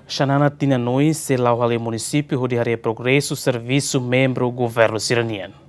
Xanana Tinanui, se lau hale município, rodearia progresso, serviço, membro, governo siraniano.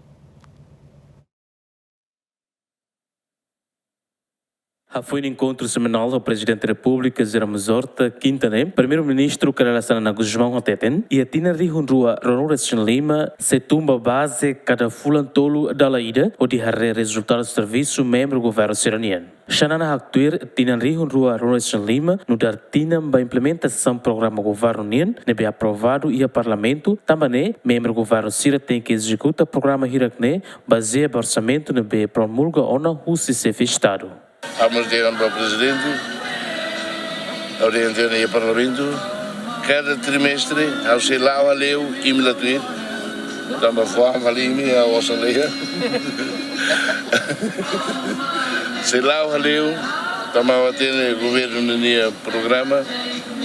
Foi no encontro semanal ao Presidente da República, Jerome Horta, Quintané, Primeiro-Ministro Caralassana Guzmão Ateten, e a Tina Rihunrua Ronores Lima, se tumba base cada fulan tolo da laída, ou de harre resultado do serviço, membro governo siraniano. Xanana Haktuir, Tina Rihunrua Ronores Lima, no dar Tina ba implementação programa governo nian, nebe aprovado e a parlamento, também membro governo sira tem que executar programa hirakne, baseia orçamento nebe promulga ona husi se estado. Aumentando para o Presidente, orientando ao Parlamento, cada trimestre, ao sei lá, ao leu e me latuir, também foi a linha, ao assaleia, sei lá, ao leu, também vai ter o governo no programa,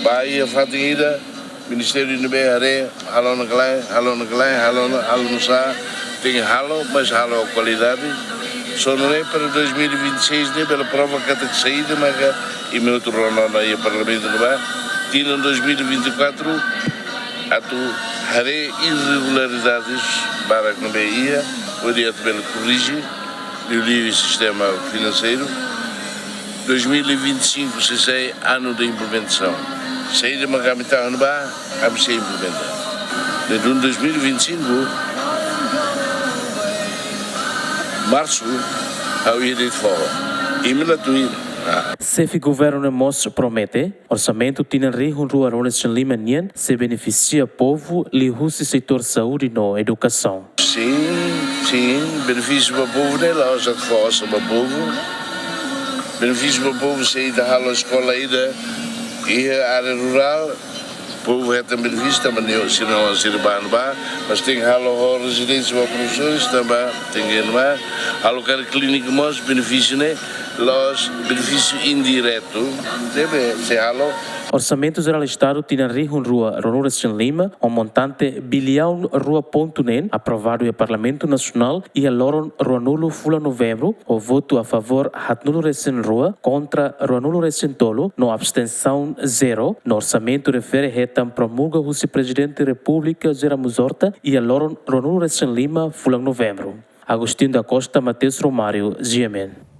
vai a fatinha, Ministério de Beharé, halo na Calai, halo no Sá, tem halo, mas halo a qualidade. Só não é para 2026, nem pela prova que tem que sair, mas e meu outro Ronaldo aí, o Parlamento não vai. Tinha em 2024, há irregularidades para que não veia, o dia também corrige, e o livre sistema financeiro. 2025, se sei, ano de implementação. Sair de uma capital não vai, a ser implementada. Então, 2025, março, ao ir de fora. E me latuir. Se o governo mos promete, orçamento tinha rihunrua Ronald Lima Nian se beneficia povo li husi setor saúde no educação. Sim, benefício para o povo, né? Lá já força para o povo. Benefício para o povo, se ir da escola ida e a área rural. O povo é também benefício, também se não a ser mas tem residência para professores, também tem que ir lá. Alocar clínica, mas benefício, né? Los benefício indireto, deve ser halo. Orçamento Geral do Estado tinha rihunrua Ronores Lima, montante bilhão rua ponto nen, aprovado no Parlamento Nacional e a loron Ruanulo fula novembro, o voto a favor hatnulo recém rua, contra Ruanulo recém tolo, no abstenção zero, no orçamento refere retam promulga o Presidente da República Jerome Horta e a loron Ruanulo recém Lima fula novembro. Agostinho da Costa, Matheus Romário, GMN.